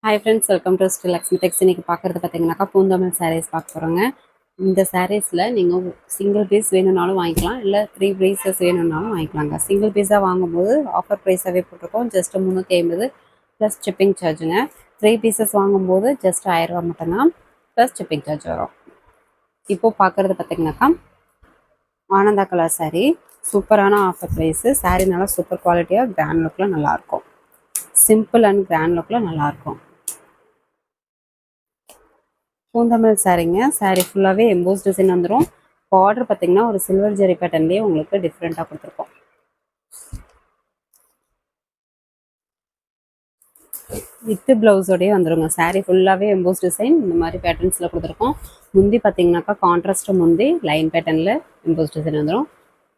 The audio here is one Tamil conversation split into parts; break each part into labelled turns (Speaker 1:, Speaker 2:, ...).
Speaker 1: Hi friends, welcome to Sri Lakshmi Tex. இன்றைக்கி பார்க்குறது பார்த்தீங்கன்னாக்கா பூந்தமிழ் சாரீஸ் பார்க்க போகிறோங்க. இந்த சாரீஸில் நீங்கள் சிங்கிள் பீஸ் வேணும்னாலும் வாங்கிக்கலாம், இல்லை 3 பீசஸ் வேணும்னாலும் வாங்கிக்கலாங்க. சிங்கிள் பீஸாக வாங்கும்போது ஆஃபர் ப்ரைஸாகவே போட்டிருக்கோம், ஜஸ்ட் 350 ப்ளஸ் ஷிப்பிங் சார்ஜுங்க. 3 பீசஸ் வாங்கும்போது ஜஸ்ட் 1000 ரூபா மட்டும்தான் ப்ளஸ் ஷிப்பிங் சார்ஜ் வரும். இப்போது பார்க்குறது பார்த்தீங்கன்னாக்கா ஆனந்தா கலர் சாரீ, சூப்பரான ஆஃபர் ப்ரைஸு. சாரீ நல்லா சூப்பர் குவாலிட்டியாக கிராண்ட் லுக்கில் நல்லாயிருக்கும், சிம்பிள் அண்ட் கிராண்ட் லுக்கில் நல்லாயிருக்கும். பூந்தமிழ் சாரீங்க. சாரீ ஃபுல்லாகவே எம்போஸ் டிசைன் வந்துடும். பார்டர் பார்த்தீங்கன்னா ஒரு சில்வர் ஜெரி பேட்டர்ன்லேயே உங்களுக்கு டிஃப்ரெண்ட்டாக கொடுத்துருக்கோம். வித்து ப்ளவுஸோடய வந்துடுங்க. சாரீ ஃபுல்லாகவே எம்போஸ் டிசைன் இந்த மாதிரி பேட்டர்ன்ஸில் கொடுத்துருக்கோம். முந்தி பார்த்தீங்கன்னாக்கா கான்ட்ராஸ்ட் முந்தி லைன் பேட்டர்னில் எம்போஸ் டிசைன் வந்துடும்.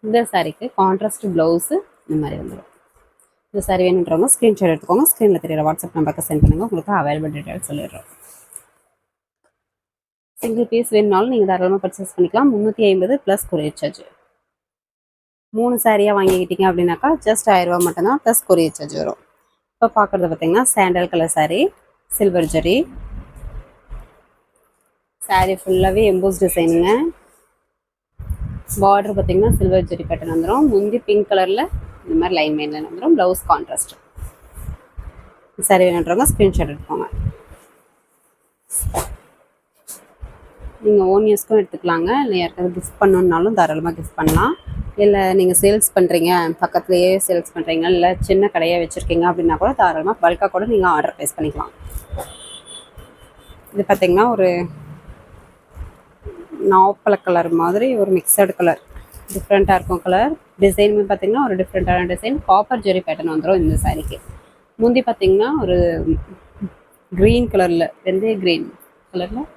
Speaker 1: இந்த சாரீக்கு கான்ட்ராஸ்ட் ப்ளவுஸு இந்த மாதிரி வந்துடும். இந்த சாரீ வேணுன்றவங்க ஸ்க்ரீன்ஷாட் எடுத்துக்கோங்க. ஸ்க்ரீனில் தெரியுற வாட்ஸ்அப் நம்பருக்கு சென்ட் பண்ணுங்கள். உங்களுக்கு அவைலபிள் டீட்டெயில்ஸ் சொல்லிடுறோம். சிங்கிள் பீஸ் வேணுனாலும் நீங்கள் தாராளமாக பர்ச்சேஸ் பண்ணிக்கலாம். 350 ப்ளஸ் கொரியர் சார்ஜ். 3 சாரியாக வாங்கிக்கிட்டீங்க அப்படின்னாக்கா ஜஸ்ட் 1000 ரூபா மட்டும்தான் ப்ளஸ் கொரியர் சார்ஜ் வரும். இப்போ பார்க்குறது பார்த்தீங்கன்னா sandal colour sari, silver zari. Sari ஃபுல்லாகவே எம்போஸ் டிசைனுங்க. பார்டர் பார்த்தீங்கன்னா சில்வர் ஜெரி பேட்டர்ன் வந்துடும். முந்தி பிங்க் கலரில் இந்த மாதிரி லைன் லைன் வந்துடும். Blouse contrast. சாரீ வேணுன்றவங்க ஸ்க்ரீன்ஷாட் எடுத்துக்கோங்க. நீங்கள் ஓன் யூஸ்க்கும் எடுத்துக்கலாங்க, இல்லை யாருக்காவது கிஃப்ட் பண்ணணுன்னாலும் தாராளமாக கிஃப்ட் பண்ணலாம். இல்லை நீங்கள் சேல்ஸ் பண்ணுறீங்க, பக்கத்துலேயே சேல்ஸ் பண்ணுறீங்க, இல்லை சின்ன கடையாக வச்சுருக்கீங்க அப்படின்னா கூட தாராளமாக பல்காக கூட நீங்கள் ஆர்டர் ப்ளேஸ் பண்ணிக்கலாம். இது பார்த்திங்கன்னா ஒரு நாப்பழ கலர் மாதிரி ஒரு மிக்சடு கலர், டிஃப்ரெண்ட்டாக இருக்கும் கலர். டிசைனுமே பார்த்திங்கன்னா ஒரு டிஃப்ரெண்ட்டான டிசைன். காப்பர் ஜெரி பேட்டர்ன் வந்துடும் இந்த சாரீக்கு. முந்தி பார்த்திங்கன்னா ஒரு க்ரீன் கலரில், வெந்தய க்ரீன் கலரில்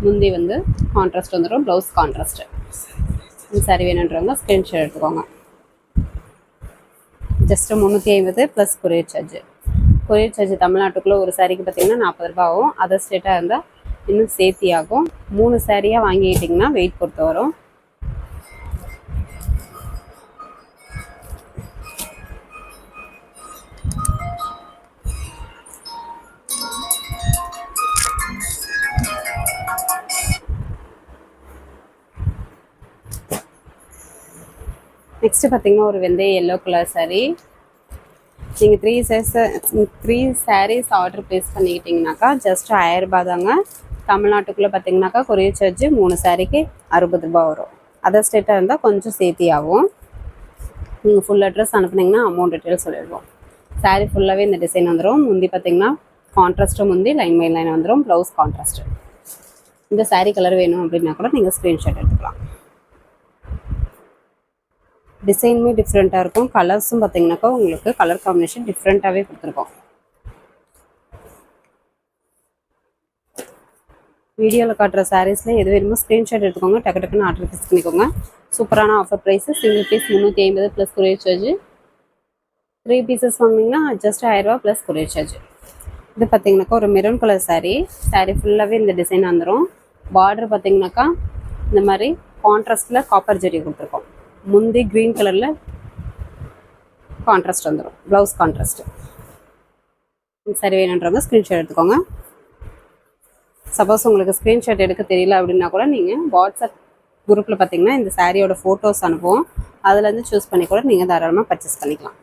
Speaker 1: முந்தி வந்து கான்ட்ராஸ்ட் வந்துடும். Blouse contrast. இந்த சாரீ வேணுன்றவங்க ஸ்க்ரீன்ஷாட் எடுத்துக்கோங்க. Just 350 plus courier charge. Courier charge தமிழ்நாட்டுக்குள்ளே ஒரு சாரீக்கு பார்த்திங்கன்னா 40 ரூபா ஆகும். அதர் ஸ்டேட்டாக இருந்தால் இன்னும் சேர்த்தி ஆகும். 3 சாரியாக வாங்கிக்கிட்டிங்கன்னா வெயிட் பொறுத்து வரும். நெக்ஸ்ட்டு பார்த்திங்கன்னா ஒரு வெந்தய எல்லோ கலர் சாரீ. நீங்கள் 3 சாரீஸ் ஆர்டர் ப்ளேஸ் பண்ணிக்கிட்டிங்கனாக்கா ஜஸ்ட் 1000 ரூபா தாங்க. தமிழ்நாட்டுக்குள்ளே பார்த்திங்கனாக்கா கொரியர் சார்ஜ் 3 சாரீக்கு 60 ரூபா வரும். அதர் ஸ்டேட்டாக இருந்தால் கொஞ்சம் சேர்த்தி ஆகும். நீங்கள் ஃபுல் அட்ரஸ் அனுப்புனீங்கன்னா அமௌண்ட் டீட்டெயில் சொல்லிடுவோம். சாரீ ஃபுல்லாகவே இந்த டிசைன் வந்துடும். முந்தி பார்த்திங்கன்னா கான்ட்ராஸ்ட்டு முந்தி லைன் பை லைன் வந்துடும். Blouse contrast. இந்த சாரீ கலர் வேணும் அப்படின்னா கூட நீங்கள் ஸ்க்ரீன்ஷாட் எடுத்துக்கலாம். டிசைனுமே டிஃப்ரெண்ட்டாக இருக்கும். கலர்ஸும் பார்த்தீங்கன்னாக்கா உங்களுக்கு கலர் காம்பினேஷன் டிஃப்ரெண்ட்டாகவே கொடுத்துருக்கோம். வீடியோவில் காட்டுற சாரீஸில் எது வேணுமோ ஸ்க்ரீன்ஷாட் எடுத்துக்கோங்க. டக்கு டக்குன்னு ஆர்டர் ஃபிக்ஸ் பண்ணிக்கோங்க. சூப்பரான offer price. Single piece 350 plus courier charge. 3 pieces வாங்கினீங்கன்னா ஜஸ்ட் 1000 ரூபா ப்ளஸ் கொரியர் சார்ஜ். இது பார்த்தீங்கன்னாக்கா ஒரு மெரூன் கலர் சாரீ. சாரீ ஃபுல்லாகவே இந்த டிசைன் வந்துடும். பார்டர் பார்த்தீங்கன்னாக்கா இந்த மாதிரி கான்ட்ராஸ்டில் காப்பர் ஜெரி கொடுத்துருக்கோம். முந்தி க்ரீன் கலரில் கான்ட்ராஸ்ட் வந்துடும். Blouse contrast. சரி வேணுன்றவங்க ஸ்க்ரீன்ஷாட் எடுத்துக்கோங்க. சப்போஸ் உங்களுக்கு ஸ்க்ரீன்ஷாட் எடுக்க தெரியல அப்படின்னா கூட நீங்கள் வாட்ஸ்அப் குரூப்பில் பார்த்தீங்கன்னா இந்த சாரியோட ஃபோட்டோஸ் அனுப்புவோம். அதுலேருந்து சூஸ் பண்ணி கூட நீங்கள் தாராளமாக பர்ச்சேஸ் பண்ணிக்கலாம்.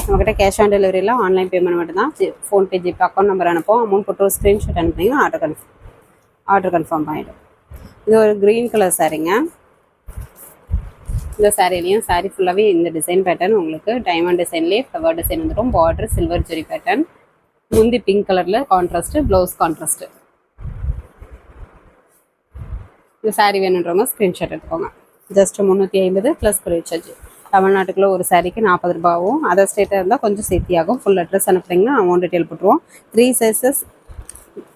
Speaker 1: நம்மக்கிட்ட கேஷ் ஆன் டெலிவரியில் ஆன்லைன் பேமெண்ட் மட்டும்தான். ஃபோன்பே, ஜிபே அக்கௌண்ட் நம்பர் அனுப்போம். அமௌண்ட் போட்டு ஒரு ஸ்க்ரீன்ஷாட் அனுப்புனீங்கன்னா ஆர்டர் கன்ஃபார்ம் ஆகிடும். இது ஒரு க்ரீன் கலர் சாரீங்க. இந்த சாரீலையும் சாரீ ஃபுல்லாகவே இந்த டிசைன் பேட்டர்ன் உங்களுக்கு டைமண்ட் டிசைன்லேயே ஃப்ளவர் டிசைன் வந்துடும். Border silver zari pattern. முந்தி பிங்க் கலரில் கான்ட்ராஸ்ட்டு. Blouse contrast. இந்த சாரீ வேணுன்றவங்க ஸ்க்ரீன்ஷாட் எடுத்துக்கோங்க. Just 350 plus courier charge. தமிழ்நாட்டுக்குள்ளே ஒரு சாரீக்கு 40 ரூபாவும். அதர் ஸ்டேட்டாக இருந்தால் கொஞ்சம் சேர்த்தியாகும். ஃபுல் அட்ரஸ் அனுப்புறீங்கன்னா அமௌண்ட் டீட்டெயில் போட்டுருவோம்.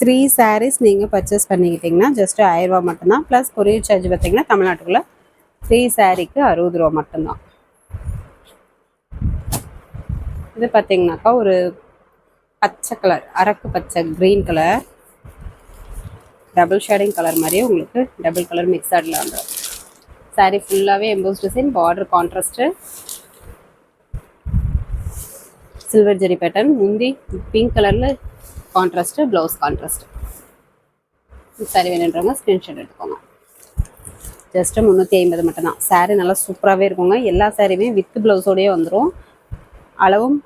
Speaker 1: 3 சாரீஸ் நீங்கள் பர்ச்சேஸ் பண்ணிக்கிட்டிங்கன்னா ஜஸ்ட் 1000 ரூபா மட்டும்தான். ப்ளஸ் கொரியர் சார்ஜ் பார்த்திங்கன்னா தமிழ்நாட்டுக்குள்ளே 3 சாரீக்கு 60 ரூபா மட்டும்தான். இது பார்த்திங்கனாக்கா ஒரு பச்சை கலர், அரக்கு பச்சை green colour, double shading colour மாதிரியே உங்களுக்கு டபுள் கலர் மிக்சடில் வந்துடும். சாரீ ஃபுல்லாகவே emboss design. Border contrast. Silver zari pattern, முந்தி பிங்க் கலரில் கான்ட்ராஸ்ட்டு, ப்ளவுஸ் கான்ட்ராஸ்ட். சாரி வேணுன்றவங்க ஸ்க்ரீன்ஷாட் எடுத்துக்கோங்க. ஜஸ்ட்டு 350 மட்டும்தான். சாரீ நல்லா சூப்பராகவே இருக்குங்க. எல்லா சாரியுமே வித் ப்ளவுஸோடையே வந்துடும். அளவும்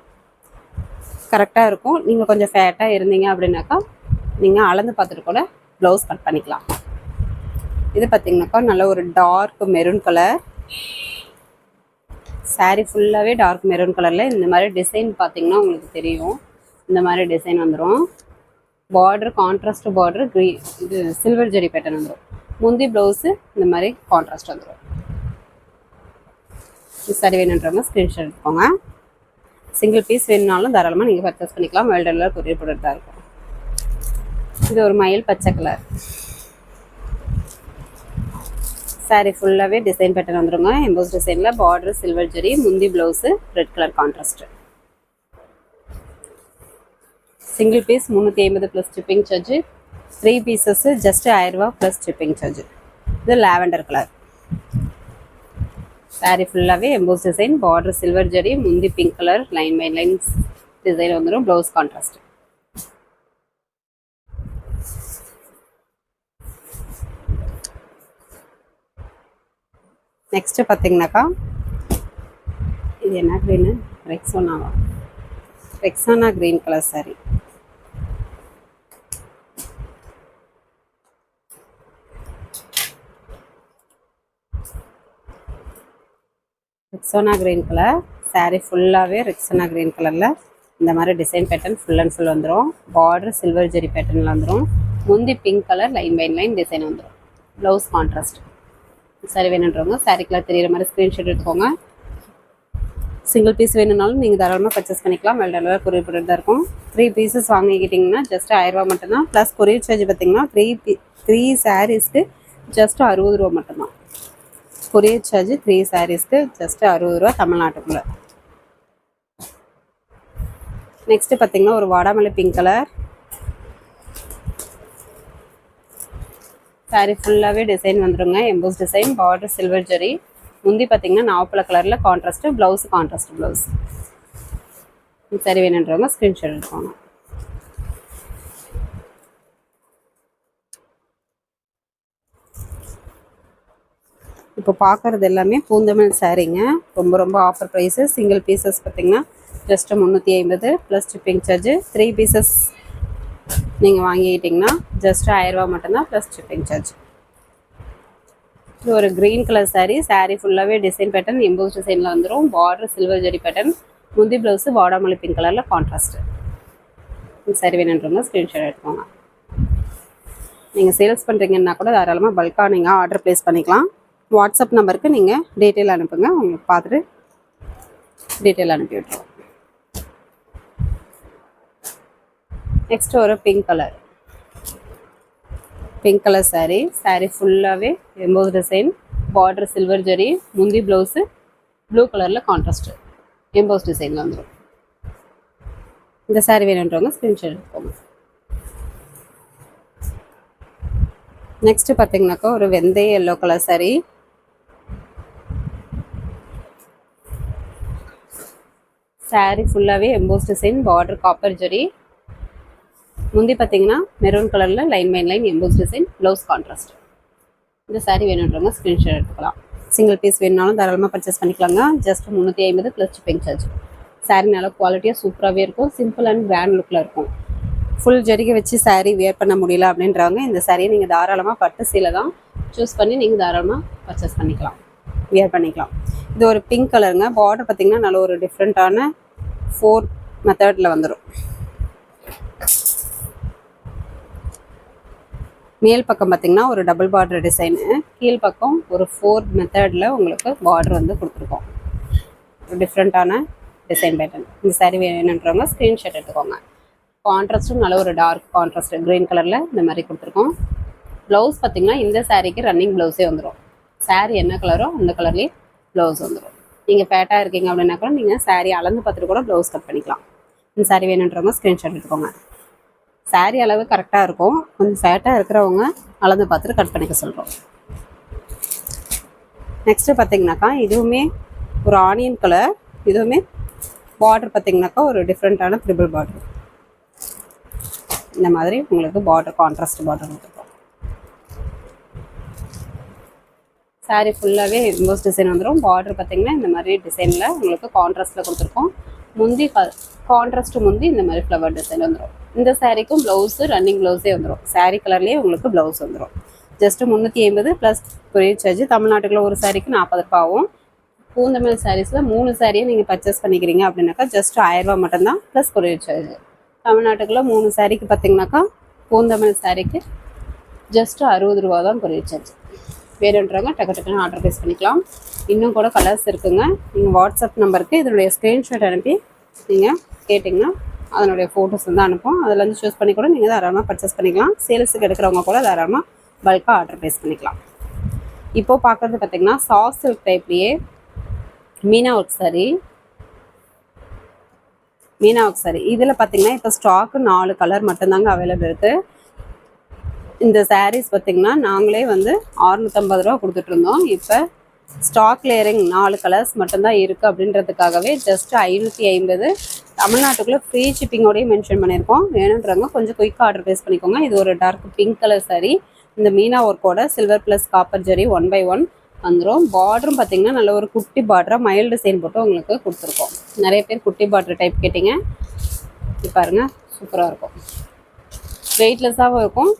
Speaker 1: கரெக்டாக இருக்கும். நீங்கள் கொஞ்சம் ஃபேட்டாக இருந்தீங்க அப்படின்னாக்கா நீங்கள் அளந்து பார்த்துட்டு கூட ப்ளவுஸ் கட் பண்ணிக்கலாம். இது பார்த்தீங்கன்னாக்கா நல்ல ஒரு டார்க் மெரூன் கலர். சாரீ ஃபுல்லாகவே டார்க் மெரூன் கலரில் இந்த மாதிரி டிசைன் பார்த்தீங்கன்னா உங்களுக்கு தெரியும். இந்த மாதிரி டிசைன் வந்துடும். பார்டர் கான்ட்ராஸ்ட் பார்டர் இது சில்வர் ஜெரி பேட்டர்ன் வந்துடும். முந்தி ப்ளவுஸு இந்த மாதிரி கான்ட்ராஸ்ட் வந்துடும். சாரி வேணுன்றவங்க ஸ்க்ரீன்ஷாட் எடுத்துக்கோங்க. சிங்கிள் பீஸ் வேணுனாலும் தாராளமாக நீங்கள் பர்ச்சேஸ் பண்ணிக்கலாம். வேல்டரில் கொரியர் ப்ராடக்ட் தான் இருக்கும். இது ஒரு மயில் பச்சை கலர். சாரீ ஃபுல்லாகவே டிசைன் பேட்டர்ன் வந்துடுங்க. எம்போஸ் டிசைனில் பார்டர் சில்வர் ஜெரி, முந்தி blouse red colour contrast. Single piece 350 plus shipping charge. 3 pieces just 1000 ரூபா ப்ளஸ் ஷிப்பிங் சார்ஜு. இது லாவெண்டர் கலர். சாரீ ஃபுல்லாகவே emboss design, border silver zari, முந்தி pink colour, line by lines design வந்துடும். Blouse contrast. நெக்ஸ்ட்டு பார்த்தீங்கன்னாக்கா இது என்ன க்ரீனு? ரெக்ஸோனாவா? Rexona green colour sari. Rexona green colour. Sari ஃபுல்லாகவே ரெக்ஸோனா க்ரீன் கலரில் இந்த மாதிரி design pattern full and full வந்துடும். பார்டர் சில்வர் ஜெரி பேட்டர்னில் வந்துடும். முந்தி pink colour line by line design வந்துடும். Blouse contrast. சாரி வேணுன்றவங்க சாரீ கலர் தெரிகிற மாதிரி ஸ்க்ரீன்ஷாட் எடுத்துக்கோங்க. சிங்கிள் பீஸ் வேணும்னாலும் நீங்கள் தாராளமாக பர்ச்சேஸ் பண்ணிக்கலாம். வேல்டரில் கொரியர் ப்ராடக்ட் தான் இருக்கும். 3 பீசஸ் வாங்கிக்கிட்டிங்கன்னா ஜஸ்ட் 1000 ரூபா மட்டும்தான். ப்ளஸ் கொரியர் சார்ஜ் பார்த்தீங்கன்னா 3 சாரீஸ்க்கு ஜஸ்ட் 60 ரூபா மட்டும்தான். கொரியர் சார்ஜ் 3 சாரீஸ்க்கு ஜஸ்ட் 60 ரூபா தமிழ்நாட்டுக்குள்ளே. நெக்ஸ்ட்டு பார்த்தீங்கன்னா ஒரு வாடாமல்லி பிங்க் கலர். சாரீ ஃபுல்லாகவே டிசைன் வந்துடுங்க. EMBOSS design, border silver zari, முந்தி பார்த்தீங்கன்னா நாவப்பழ கலரில் contrast, blouse contrast blouse. Sorry வேணுன்றவங்க ஸ்க்ரீன்ஷாட் எடுத்துக்கோங்க. இப்போ பார்க்குறது எல்லாமே பூந்தமிழ் சாரீங்க. ரொம்ப ரொம்ப ஆஃபர் ப்ரைஸு. சிங்கிள் பீசஸ் பார்த்தீங்கன்னா just 350 plus shipping charge. 3 pieces நீங்கள் வாங்கிக்கிட்டிங்கன்னா ஜஸ்ட் 1000 ரூபா மட்டும்தான் ப்ளஸ் ஷிப்பிங் சார்ஜ். இது ஒரு க்ரீன் கலர் சாரீ. சாரீ ஃபுல்லாகவே டிசைன் பேட்டர்ன் எம்போஸ் டிசைனில் வந்துடும். பார்டர் சில்வர் ஜெரி பேட்டர்ன், முந்தி ப்ளவுஸு வாடாமல்லி பிங்க் கலரில் கான்ட்ராஸ்ட்டு. சாரி வேணுன்றவங்க ஸ்க்ரீன்ஷாட் எடுத்துக்கோங்க. நீங்கள் சேல்ஸ் பண்ணுறீங்கன்னா கூட தாராளமாக பல்காக நீங்கள் ஆர்டர் ப்ளேஸ் பண்ணிக்கலாம். வாட்ஸ்அப் நம்பருக்கு நீங்கள் டீட்டெயில் அனுப்புங்க. உங்களுக்கு பார்த்துட்டு டீட்டெயில் அனுப்பி விட்டுருவோம். நெக்ஸ்ட் ஒரு pink colour. Pink colour sari. Sari ஃபுல்லாகவே emboss design, border silver zari, முந்தி ப்ளவுஸு ப்ளூ கலரில் கான்ட்ராஸ்ட் எம்போஸ் டிசைனில் வந்துடும். இந்த சாரீ வேணுன்றவங்க ஸ்க்ரீன்ஷாட் எடுத்துக்கோங்க. நெக்ஸ்ட்டு பார்த்தீங்கன்னாக்கா ஒரு வெந்தய எல்லோ கலர் சாரீ. சாரீ ஃபுல்லாகவே emboss design, border copper zari, முந்தி பார்த்தீங்கன்னா மெரூன் கலரில் line by line emboss design, blouse contrast. இந்த சாரீ வேணுன்றவங்க ஸ்க்ரீன்ஷாட் எடுத்துக்கலாம். சிங்கிள் பீஸ் வேணுனாலும் தாராளமாக பர்ச்சேஸ் பண்ணிக்கலாங்க. Just 350 plus shipping charge. Sari நல்லா குவாலிட்டியாக சூப்பராகவே இருக்கும். சிம்பிள் அண்ட் கிராண்ட் லுக்கில் இருக்கும். ஃபுல் ஜரிகை வச்சு சாரீ வேர் பண்ண முடியல அப்படின்றவங்க இந்த சாரியை நீங்கள் தாராளமாக பட்டு சீலை தான் சூஸ் பண்ணி நீங்கள் தாராளமாக பர்ச்சேஸ் பண்ணிக்கலாம், வியர் பண்ணிக்கலாம். இது ஒரு பிங்க் கலருங்க. பார்டர் பார்த்திங்கன்னா நல்ல ஒரு டிஃப்ரெண்ட்டான 4 மெத்தடில் வந்துடும். மேல் பக்கம் பார்த்திங்கன்னா ஒரு டபுள் பார்டர் டிசைனு, கீழ் பக்கம் ஒரு 4 மெத்தடில் உங்களுக்கு பார்டர் வந்து கொடுத்துருக்கோம். ஒரு டிஃப்ரெண்ட்டான டிசைன் பேட்டர்ன். இந்த சாரீ வேணுன்றவங்க ஸ்க்ரீன்ஷாட் எடுத்துக்கோங்க. கான்ட்ராஸ்ட்டும் நல்ல ஒரு டார்க் கான்ட்ராஸ்ட் க்ரீன் கலரில் இந்த மாதிரி கொடுத்துருக்கோம். ப்ளவுஸ் பார்த்திங்கன்னா இந்த சாரீக்கு ரன்னிங் ப்ளவுஸே வந்துடும். சாரீ என்ன கலரோ அந்த கலர்லேயே ப்ளவுஸ் வந்துடும். நீங்கள் ஃபேட்டாக இருக்கீங்க அப்படின்னா கூட நீங்கள் சாரீ அளந்து பார்த்துட்டு கூட ப்ளவுஸ் கட் பண்ணிக்கலாம். இந்த சாரீ வேணுன்றவங்க ஸ்க்ரீன்ஷாட் எடுத்துக்கோங்க. சாரீ அளவு கரெக்டாக இருக்கும். கொஞ்சம் ஃபேட்டாக இருக்கிறவங்க அளந்து பார்த்துட்டு கட் பண்ணிக்க சொல்கிறோம். நெக்ஸ்ட்டு பார்த்திங்கனாக்கா இதுவுமே ஒரு ஆனியன் கலர். இதுவுமே பார்டர் பார்த்தீங்கன்னாக்கா ஒரு டிஃப்ரெண்ட்டான ட்ரிபிள் பார்டர். இந்த மாதிரி உங்களுக்கு பார்டர் கான்ட்ராஸ்ட் பார்டர் கொடுத்துருக்கோம். சாரீ ஃபுல்லாகவே எம்போஸ் டிசைன் வந்துடும். பார்டர் பார்த்தீங்கன்னா இந்த மாதிரி டிசைனில் உங்களுக்கு கான்ட்ராஸ்ட்டில் கொடுத்துருக்கோம். முந்தி கான்ட்ராஸ்ட் முந்தி இந்த மாதிரி ஃப்ளவர் டிசைன் வந்துடும். இந்த சாரீக்கும் ப்ளவுஸு ரன்னிங் ப்ளவுஸே வந்துடும். சாரீ கலர்லேயே உங்களுக்கு ப்ளவுஸ் வந்துடும். Just 350 plus courier charge. தமிழ்நாட்டுக்குள்ள ஒரு சாரீக்கு 40 ரூபா ஆகும். பூந்தமிழ் சாரீஸில் 3 சாரியை நீங்கள் பர்ச்சேஸ் பண்ணிக்கிறீங்க அப்படின்னாக்கா ஜஸ்ட் 1000 ரூபா மட்டும்தான் ப்ளஸ் கொரியர் சார்ஜ். தமிழ்நாட்டுக்குள்ள 3 சாரீக்கு பார்த்தீங்கன்னாக்கா பூந்தமிழ் சாரீக்கு ஜஸ்ட் 60 ரூபா தான் கொரியர் சார்ஜ். வேணுன்றவங்க டக்குன்னு ஆர்டர் ப்ளேஸ் பண்ணிக்கலாம். இன்னும் கூட கலர்ஸ் இருக்குங்க. நீங்கள் வாட்ஸ்அப் நம்பருக்கு இதனுடைய ஸ்க்ரீன்ஷாட் அனுப்பி நீங்கள் கேட்டிங்கன்னா அதனுடைய ஃபோட்டோஸ் வந்து அனுப்போம். அதில் சூஸ் பண்ணி கூட நீங்கள் தாராளமாக பர்ச்சேஸ் பண்ணிக்கலாம். சேல்ஸுக்கு எடுக்கிறவங்க கூட தாராளமாக பல்காக ஆர்டர் ப்ளேஸ் பண்ணிக்கலாம். இப்போது பார்க்குறது பார்த்திங்கன்னா சாஃப்ட் சில்க் டைப்லேயே மீனா ஒர்க் சாரி. மீனா ஒர்க் சாரி இதில் பார்த்திங்கன்னா இப்போ ஸ்டாக்கு 4 கலர் மட்டும்தாங்க அவைலபிள் இருக்குது. இந்த சாரீஸ் பார்த்திங்கன்னா நாங்களே வந்து 650 ரூபா கொடுத்துட்ருந்தோம். இப்போ ஸ்டாக் லேயரிங் 4 கலர்ஸ் மட்டும்தான் இருக்குது அப்படின்றதுக்காகவே ஜஸ்ட் 550. தமிழ்நாட்டுக்குள்ளே ஃப்ரீ ஷிப்பிங்கோடையும் மென்ஷன் பண்ணியிருக்கோம். வேணுன்றவங்க கொஞ்சம் குயிக்காக ஆர்டர் ப்ளேஸ் பண்ணிக்கோங்க. இது ஒரு டார்க் பிங்க் கலர் சாரீ. இந்த மீனா ஒர்க்கோட சில்வர் ப்ளஸ் காப்பர் ஜரி 1/1 வந்துடும். பார்டரும் பார்த்திங்கன்னா நல்ல ஒரு குட்டி பார்டராக மைல்டு டிசைன் போட்டு உங்களுக்கு கொடுத்துருக்கோம். நிறைய பேர் குட்டி பார்டர் டைப் கேட்டிங்க. இது பாருங்கள், சூப்பராக இருக்கும். வெயிட்லெஸ்ஸாகவும் இருக்கும்,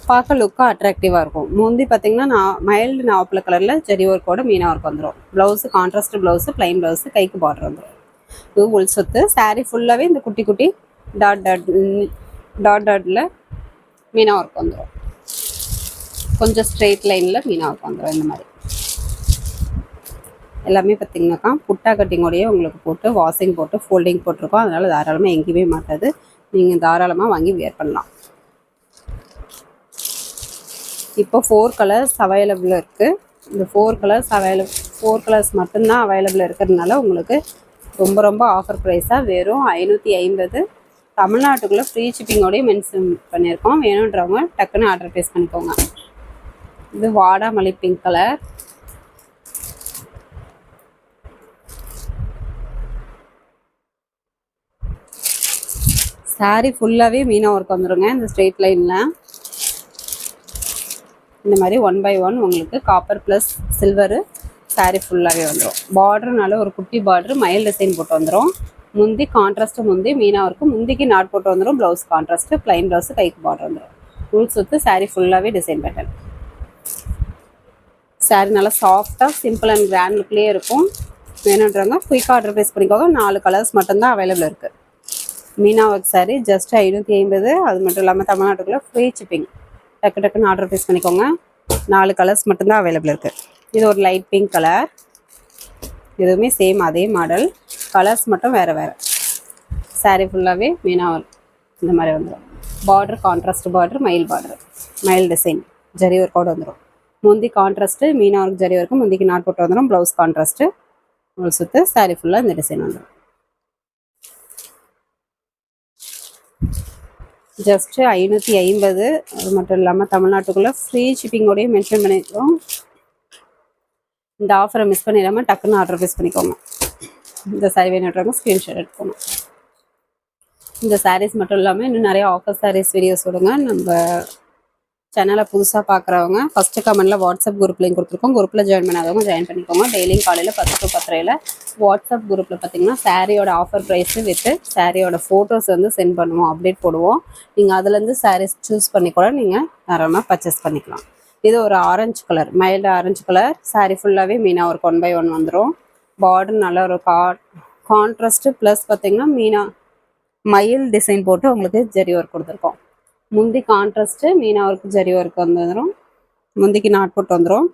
Speaker 1: பார்க்க லுக்காக அட்ராக்டிவாக இருக்கும். முந்தி பார்த்திங்கன்னா மைல்டு நாவப்பில் கலரில் ஜெரி ஒர்க்கோட மீனா ஒர்க் வந்துடும். Blouse contrast blouse, plain blouse, கைக்கு பார்டர் வந்துடும். இது உள் சொத்து. சாரீ ஃபுல்லாகவே இந்த குட்டி குட்டி டாட்டில் மீனா ஒர்க் வந்துடும். கொஞ்சம் ஸ்ட்ரெயிட் லைனில் மீனா ஒர்க் வந்துடும். இந்த மாதிரி எல்லாமே பார்த்திங்கனாக்கா புட்டா கட்டிங்கோடையே உங்களுக்கு போட்டு வாஷிங் போட்டு ஃபோல்டிங் போட்டிருக்கோம். அதனால் தாராளமாக எங்கேயுமே மாட்டாது. நீங்கள் தாராளமாக வாங்கி வியர் பண்ணலாம். இப்போ 4 கலர்ஸ் அவைலபிள் இருக்குது. இந்த 4 கலர்ஸ் மட்டும்தான் அவைலபிள் இருக்கிறதுனால உங்களுக்கு ரொம்ப ஆஃபர் ப்ரைஸாக வெறும் 550. தமிழ்நாட்டுக்குள்ளே ஃப்ரீ ஷிப்பிங்கோடையும் மென்ஷன் பண்ணியிருக்கோம். வேணுன்றவங்க டக்குன்னு ஆர்டர் ப்ளேஸ் பண்ணிக்கோங்க. இது வாடாமல்லி பிங்க் கலர். சாரீ ஃபுல்லாகவே மீனா ஒர்க் வந்துடுங்க. இந்த ஸ்ட்ரெயிட் லைனில் இந்த மாதிரி 1/1 உங்களுக்கு காப்பர் ப்ளஸ் சில்வரு சாரீ ஃபுல்லாகவே வந்துடும். பார்டர்னால ஒரு குட்டி பார்டர் மைல் டிசைன் போட்டு வந்துடும். முந்தி கான்ட்ராஸ்ட்டு முந்தி மீனா ஒர்க்கு, முந்திக்கு நாட் போட்டு வந்துடும். ப்ளவுஸ் கான்ட்ராஸ்ட்டு, ப்ளைன் ப்ளவுஸு, கைக்கு பார்டர் வந்துடும். உள் சுற்று சாரீ ஃபுல்லாகவே டிசைன் பேட்டர்ன். சாரீ நல்லா சாஃப்டாக சிம்பிள் அண்ட் கிராண்ட் லுக்லேயே இருக்கும். வேணுன்றவங்க குயிக்காக ஆர்டர் ப்ளேஸ் பண்ணிக்கோங்க. 4 கலர்ஸ் மட்டும்தான் அவைலபிள் இருக்குது. Meena work sari just 550. அது மட்டும் இல்லாமல் தமிழ்நாட்டுக்குள்ளே ஃப்ரீ ஷிப்பிங். டக்குன்னு ஆர்டர் ப்ளேஸ் பண்ணிக்கோங்க. 4 கலர்ஸ் மட்டும்தான் அவைலபிள் இருக்குது. இது ஒரு லைட் பிங்க் கலர். இதுவுமே சேம் அதே மாடல், கலர்ஸ் மட்டும் வேறு வேறு. சாரீ ஃபுல்லாகவே மீனா ஒர்க் இந்த மாதிரி வந்துடும். பார்டர் கான்ட்ராஸ்ட் பார்டர், மைல் டிசைன் ஜரி ஒர்க்கோடு வந்துடும். முந்தி contrast meena work zari work, முந்திக்கு நாட் போட்டு வந்துடும். ப்ளவுஸ் கான்ட்ராஸ்ட்டு, உள் சுற்று. சாரீ ஃபுல்லாக இந்த டிசைன் வந்துடும். ஜஸ்ட்டு 550. அது மட்டும் இல்லாமல் தமிழ்நாட்டுக்குள்ளே ஃப்ரீ ஷிப்பிங்கோடையும் மென்ஷன் பண்ணியிருக்கோம். இந்த ஆஃபரை மிஸ் பண்ணிடாமல் டக்குன்னு ஆர்டர் ப்ளேஸ் பண்ணிக்கோங்க. இந்த சாரீ வேணுன்றவங்க ஸ்க்ரீன்ஷாட் எடுத்துக்கோங்க. இந்த சாரீஸ் மட்டும் இல்லாமல் இன்னும் நிறைய ஆஃபர் சாரீஸ் வீடியோஸ் விடுங்க. நம்ம சேனலை புதுசாக பார்க்குறவங்க ஃபஸ்ட்டு கமெண்ட்டில் வாட்ஸ்அப் குரூப் லிங்க் கொடுத்துருக்கோம். குரூப்பில் ஜாயின் பண்ணாதவங்க ஜாயின் பண்ணிக்கோங்க. டெய்லியும் காலையில் 10 to 10:30 வாட்ஸ்அப் குரூப்பில் பார்த்தீங்கன்னா சாரியோட ஆஃபர் ப்ரைஸு வித்து சாரியோட ஃபோட்டோஸ் வந்து சென்ட் பண்ணுவோம், அப்டேட் போடுவோம். நீங்கள் அதுலேருந்து சாரீஸ் சூஸ் பண்ணி கூட நீங்கள் தாராளமாக பர்ச்சேஸ் பண்ணிக்கலாம். இது ஒரு orange colour, mild orange colour. Sari ஃபுல்லாகவே மீனா ஒர்க் 1/1 வந்துடும். பார்டர் நல்ல ஒரு கான்ட்ராஸ்ட்டு ப்ளஸ் பார்த்திங்கன்னா மீனா மயில் டிசைன் போட்டு உங்களுக்கு ஜரி ஒர்க் கொடுத்துருக்கோம். முந்தி contrast meena work zari work வந்துடும். முந்திக்கு நாட் போட்டு வந்துடும்.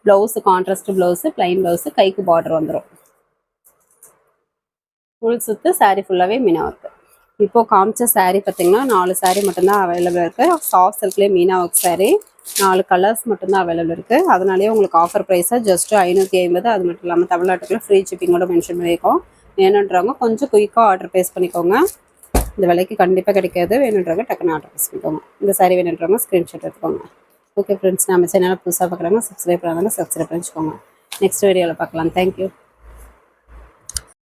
Speaker 1: Blouse contrast blouse, plain blouse, கைக்கு பார்டர் வந்துடும். ஃபுல் சுற்று சாரீ ஃபுல்லாகவே மீனா ஒர்க்கு. இப்போது காமிச்ச சாரீ பார்த்திங்கன்னா 4 சாரீ மட்டும்தான் அவைலபிள் இருக்குது. சாஃப்ட் சில்க்லேயே மீனா ஒர்க் சாரீ 4 கலர்ஸ் மட்டும்தான் அவைலபிள் இருக்குது. அதனாலேயே உங்களுக்கு ஆஃபர் ப்ரைஸாக ஜஸ்ட்டு 550. அது மட்டும் இல்லாமல் தமிழ்நாட்டுக்குள்ளே ஃப்ரீ ஷிப்பிங்கோட மென்ஷன் பண்ணியிருக்கோம். வேணுன்றவங்க கொஞ்சம் குயிக்காக ஆர்டர் ப்ளேஸ் பண்ணிக்கோங்க. இந்த விலைக்கு கண்டிப்பாக கிடைக்காது. வேணுன்றவங்க டக்குன்னு ஆர்டர் ப்ளேஸ் பண்ணிக்கோங்க. இந்த சாரீ வேணுன்றவங்க ஸ்க்ரீன்ஷாட் எடுத்துக்கோங்க. ஓகே ஃப்ரெண்ட்ஸ், நம்ம சேனலை புதுசாக பார்க்குறாங்க சப்ஸ்கிரைப் பண்ணாங்க, சப்ஸ்கிரைப் பண்ணிச்சுக்கோங்க. நெக்ஸ்ட் வீடியோவில் பார்க்கலாம். தேங்க்யூ.